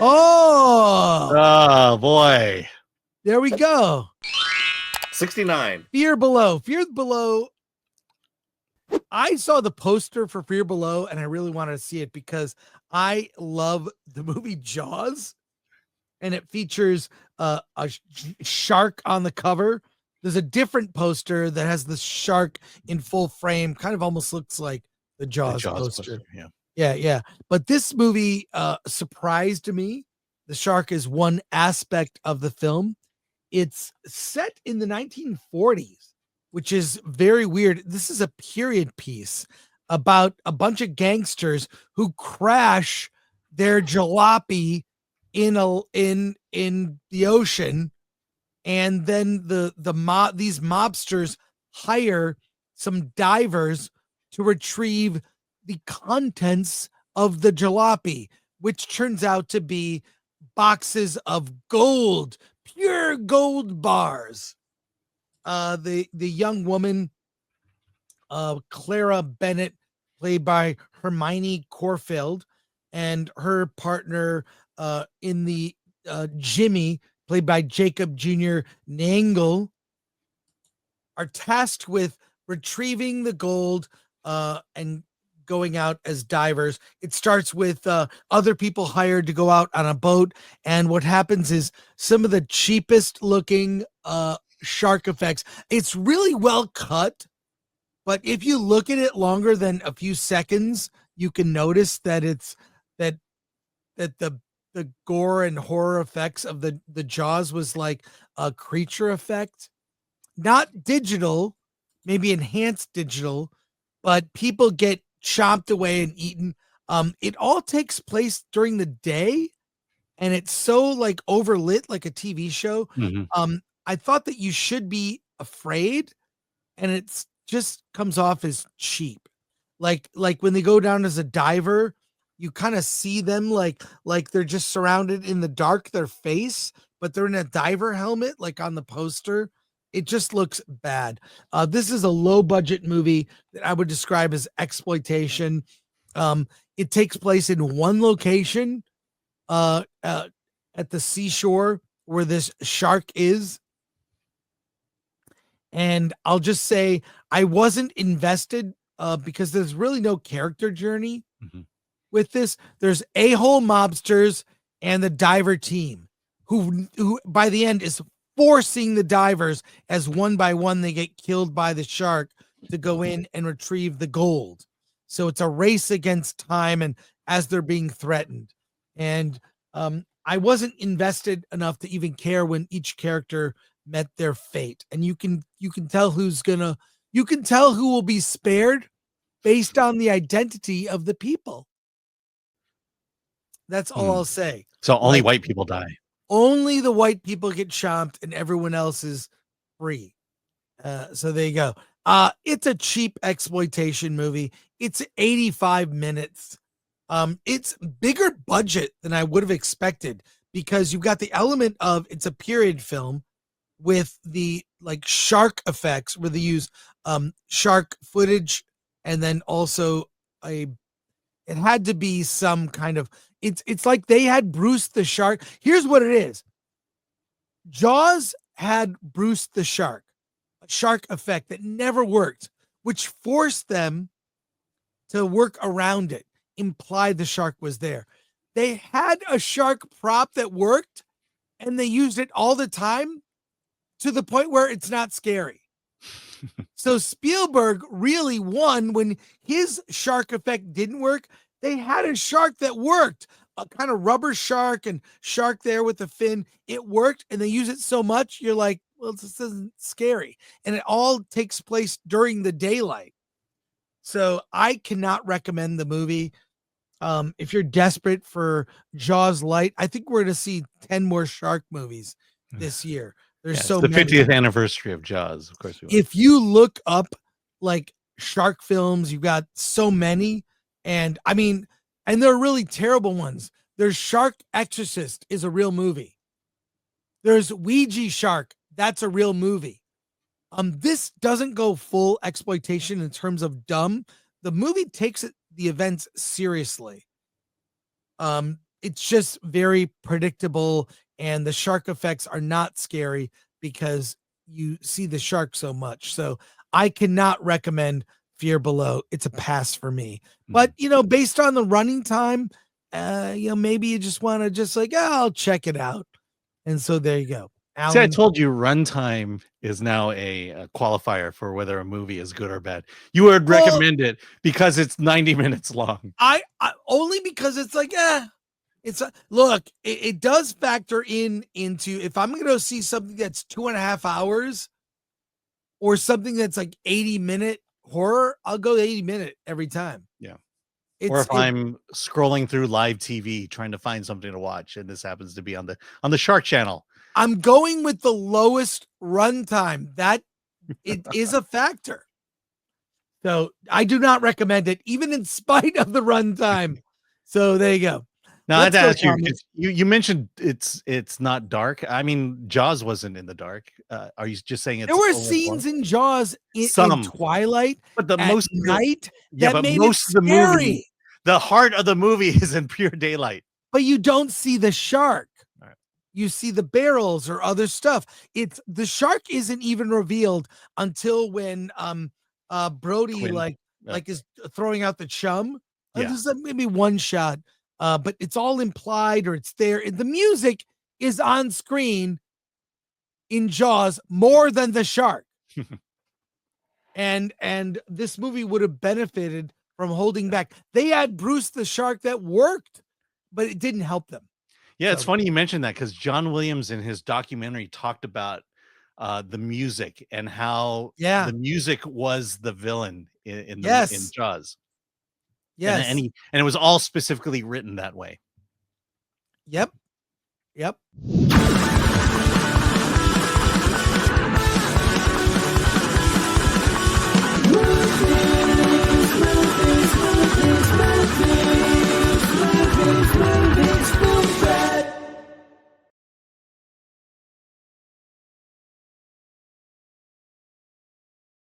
Oh, Oh boy. there we go. 69. Fear Below. Fear Below. I saw the poster for Fear Below and I really wanted to see it because I love the movie Jaws, and it features a shark on the cover. There's a different poster that has the shark in full frame, kind of almost looks like the Jaws poster. Yeah. Yeah. But this movie surprised me. The shark is one aspect of the film. It's set in the 1940s, which is very weird. This is a period piece about a bunch of gangsters who crash their jalopy in the ocean, and then these mobsters hire some divers to retrieve the contents of the jalopy, which turns out to be boxes of gold, pure gold bars. The young woman, Clara Bennett, played by Hermione Corfield, and her partner in the Jimmy, played by Jacob Jr. Nangle, are tasked with retrieving the gold and going out as divers. It starts with other people hired to go out on a boat, and what happens is some of the cheapest looking shark effects. It's really well cut, but if you look at it longer than a few seconds, you can notice that that the gore and horror effects of the Jaws was like a creature effect, not digital, maybe enhanced digital, but people get chomped away and eaten. It all takes place during the day, and it's so like overlit like a TV show. Mhm. I thought that you should be afraid, and it's just comes off as cheap. Like when they go down as a diver, you kind of see them like they're just surrounded in the dark, their face, but they're in a diver helmet, like on the poster. It just looks bad. This is a low budget movie that I would describe as exploitation. It takes place in one location, uh, uh, at the seashore where this shark is. And I'll just say I wasn't invested because there's really no character journey Mhm. with this. There's a-hole mobsters and the diver team who by the end is forcing the divers as one by one they get killed by the shark to go in and retrieve the gold. So it's a race against time and as they're being threatened. And I wasn't invested enough to even care when each character met their fate. And you can tell you can tell who will be spared based on the identity of the people. That's all I'll say. So only Like, white people die. only the white people get chomped and everyone else is free. So there you go. It's a cheap exploitation movie. It's 85 minutes. It's bigger budget than I would have expected because you've got the element of it's a period film with the like shark effects where they use shark footage, and then also it had to be some kind of it's like they had Bruce the Shark. Here's what it is. Jaws had Bruce the Shark, a shark effect that never worked, which forced them to work around it, imply the shark was there. They had a shark prop that worked and they used it all the time to the point where it's not scary. So Spielberg really won when his shark effect didn't work. They had a shark that worked, a kind of rubber shark and shark there with the fin. It worked, and they use it so much, you're like, well, this isn't scary. And it all takes place during the daylight. So I cannot recommend the movie. If you're desperate for Jaws light, I think we're going to see 10 more shark movies this year. There's so the many. 50th anniversary of Jaws, of course. If you look up like shark films, you've got so many, and I mean, and they're really terrible ones. There's Shark Exorcist is a real movie. There's Ouija Shark, that's a real movie. This doesn't go full exploitation in terms of dumb. The movie takes the events seriously. it's just very predictable, and the shark effects are not scary because you see the shark so much. So I cannot recommend Fear Below. It's a pass for me. But based on the running time, maybe you just want to just like, I'll check it out. And so there you go. See, I Alan, told you runtime is now a qualifier for whether a movie is good or bad. You would recommend it because it's 90 minutes long. I only because it's like, look, it does factor into if I'm going to see something that's 2.5 hours or something that's like 80-minute horror, I'll go 80-minute every time. Yeah. Or if I'm scrolling through live TV trying to find something to watch, and this happens to be on the Shark Channel, I'm going with the lowest runtime. That it is a factor. So I do not recommend it, even in spite of the runtime. So there you go. Now I had to ask you, you mentioned it's not dark. I mean, Jaws wasn't in the dark. Are you just saying it's there were scenes in Jaws in twilight, but the at most night yeah, that but made most it of the scary. movie, the heart of the movie is in pure daylight. But you don't see the shark. Right. You see the barrels or other stuff. It's the shark isn't even revealed until when Brody Quinn. like is throwing out the chum. Yeah. There's maybe one shot, but it's all implied or it's there. The music is on screen in Jaws more than the shark. and this movie would have benefited from holding back. They had Bruce the Shark that worked, but it didn't help them. Yeah, it's funny you mentioned that because John Williams in his documentary talked about the music and how the music was the villain in Jaws. Yes. And it was all specifically written that way. Yep.